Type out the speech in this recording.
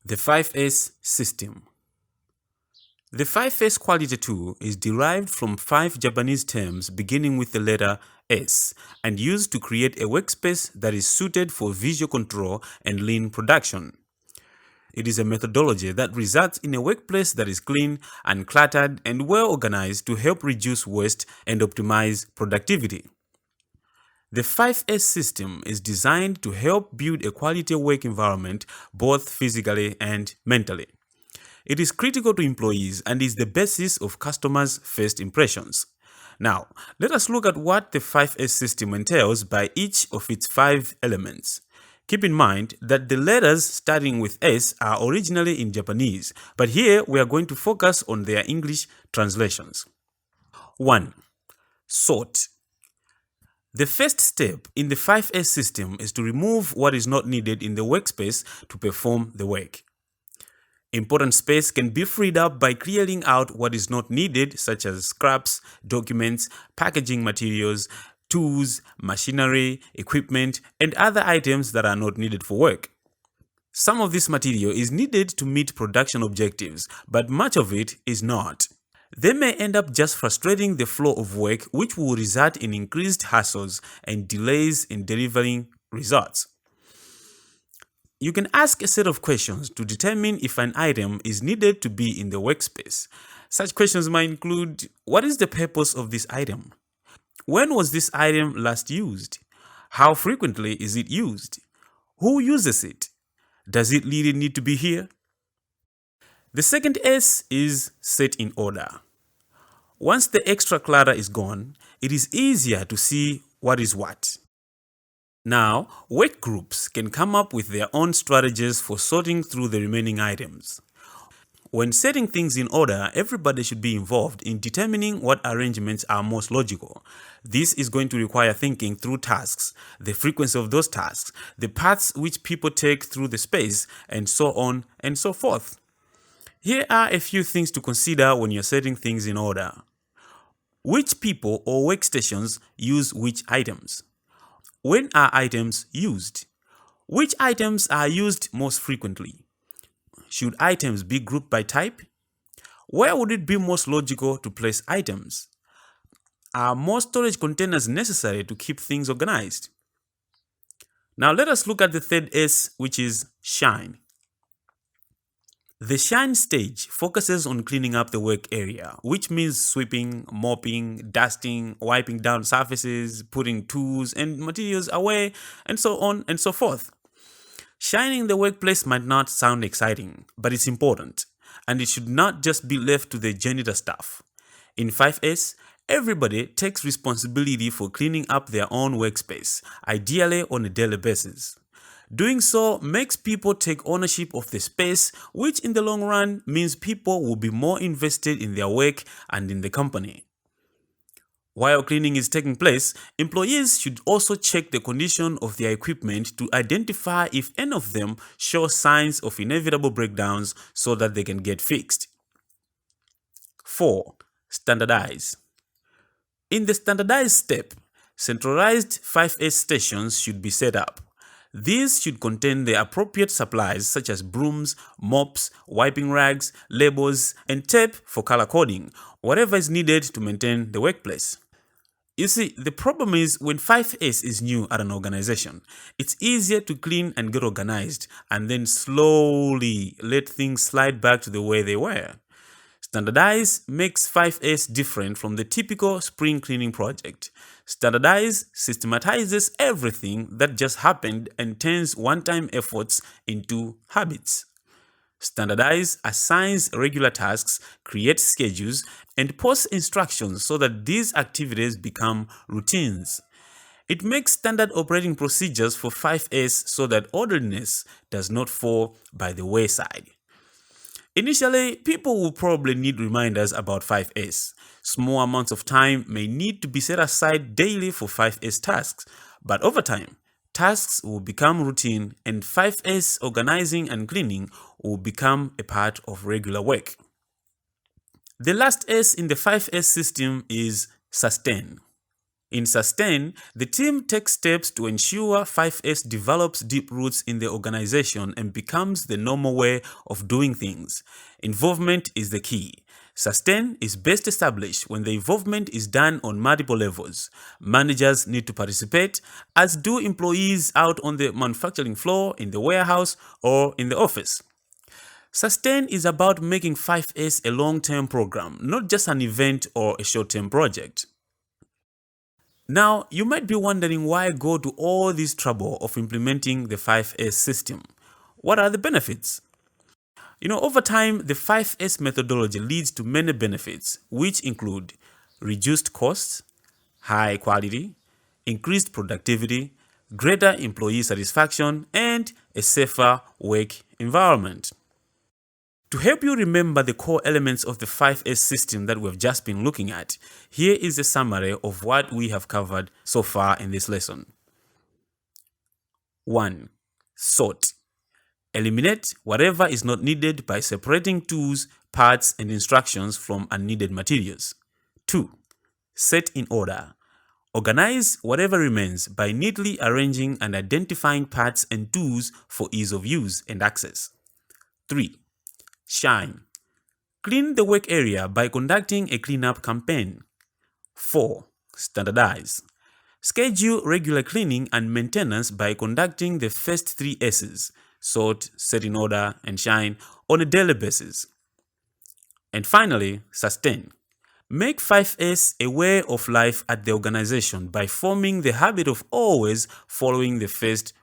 The 5S system. The 5S quality tool is derived from 5 Japanese terms beginning with the letter S and used to create a workspace that is suited for visual control and lean production. It is a methodology that results in a workplace that is clean, uncluttered, and well organized to help reduce waste and optimize productivity. The 5S system is designed to help build a quality work environment both physically and mentally. It is critical to employees and is the basis of customers' first impressions. Now, let us look at what the 5S system entails by each of its 5 elements. Keep in mind that the letters starting with S are originally in Japanese, but here we are going to focus on their English translations. 1. Sort. The first step in the 5S system is to remove what is not needed in the workspace to perform the work. Important space can be freed up by clearing out what is not needed, such as scraps, documents, packaging materials, tools, machinery, equipment, and other items that are not needed for work. Some of this material is needed to meet production objectives, but much of it is not. They may end up just frustrating the flow of work, which will result in increased hassles and delays in delivering results. You can ask a set of questions to determine if an item is needed to be in the workspace. Such questions might include: what is the purpose of this item? When was this item last used? How frequently is it used? Who uses it? Does it really need to be here? The second S is set in order. Once the extra clutter is gone, it is easier to see what is what. Now, work groups can come up with their own strategies for sorting through the remaining items. When setting things in order, everybody should be involved in determining what arrangements are most logical. This is going to require thinking through tasks, the frequency of those tasks, the paths which people take through the space, and so on and so forth. Here are a few things to consider when you're setting things in order. Which people or workstations use which items? When are items used? Which items are used most frequently? Should items be grouped by type? Where would it be most logical to place items? Are more storage containers necessary to keep things organized? Now let us look at the third S, which is shine. The shine stage focuses on cleaning up the work area, which means sweeping, mopping, dusting, wiping down surfaces, putting tools and materials away, and so on and so forth. Shining the workplace might not sound exciting, but it's important, and it should not just be left to the janitor staff. In 5S, everybody takes responsibility for cleaning up their own workspace, ideally on a daily basis. Doing so makes people take ownership of the space, which in the long run means people will be more invested in their work and in the company. While cleaning is taking place, employees should also check the condition of their equipment to identify if any of them show signs of inevitable breakdowns so that they can get fixed. 4. Standardize. In the standardize step, centralized 5S stations should be set up. These should contain the appropriate supplies such as brooms, mops, wiping rags, labels, and tape for color coding, whatever is needed to maintain the workplace. You see, the problem is when 5S is new at an organization, it's easier to clean and get organized and then slowly let things slide back to the way they were. Standardize makes 5S different from the typical spring cleaning project. Standardize systematizes everything that just happened and turns one-time efforts into habits. Standardize assigns regular tasks, creates schedules, and posts instructions so that these activities become routines. It makes standard operating procedures for 5S so that orderliness does not fall by the wayside. Initially, people will probably need reminders about 5S. Small amounts of time may need to be set aside daily for 5S tasks, but over time, tasks will become routine and 5S organizing and cleaning will become a part of regular work. The last S in the 5S system is sustain. In Sustain, the team takes steps to ensure 5S develops deep roots in the organization and becomes the normal way of doing things. Involvement is the key. Sustain is best established when the involvement is done on multiple levels. Managers need to participate, as do employees out on the manufacturing floor, in the warehouse, or in the office. Sustain is about making 5S a long-term program, not just an event or a short-term project. Now, you might be wondering why go to all this trouble of implementing the 5S system. What are the benefits? Over time, the 5S methodology leads to many benefits, which include reduced costs, high quality, increased productivity, greater employee satisfaction, and a safer work environment. To help you remember the core elements of the 5S system that we've just been looking at, here is a summary of what we have covered so far in this lesson. 1. Sort. Eliminate whatever is not needed by separating tools, parts, and instructions from unneeded materials. 2. Set in order. Organize whatever remains by neatly arranging and identifying parts and tools for ease of use and access. 3. Shine. Clean the work area by conducting a cleanup campaign. 4. Standardize. Schedule regular cleaning and maintenance by conducting the first 3 S's, sort, set in order, and shine, on a daily basis. And finally, sustain. Make 5S a way of life at the organization by forming the habit of always following the first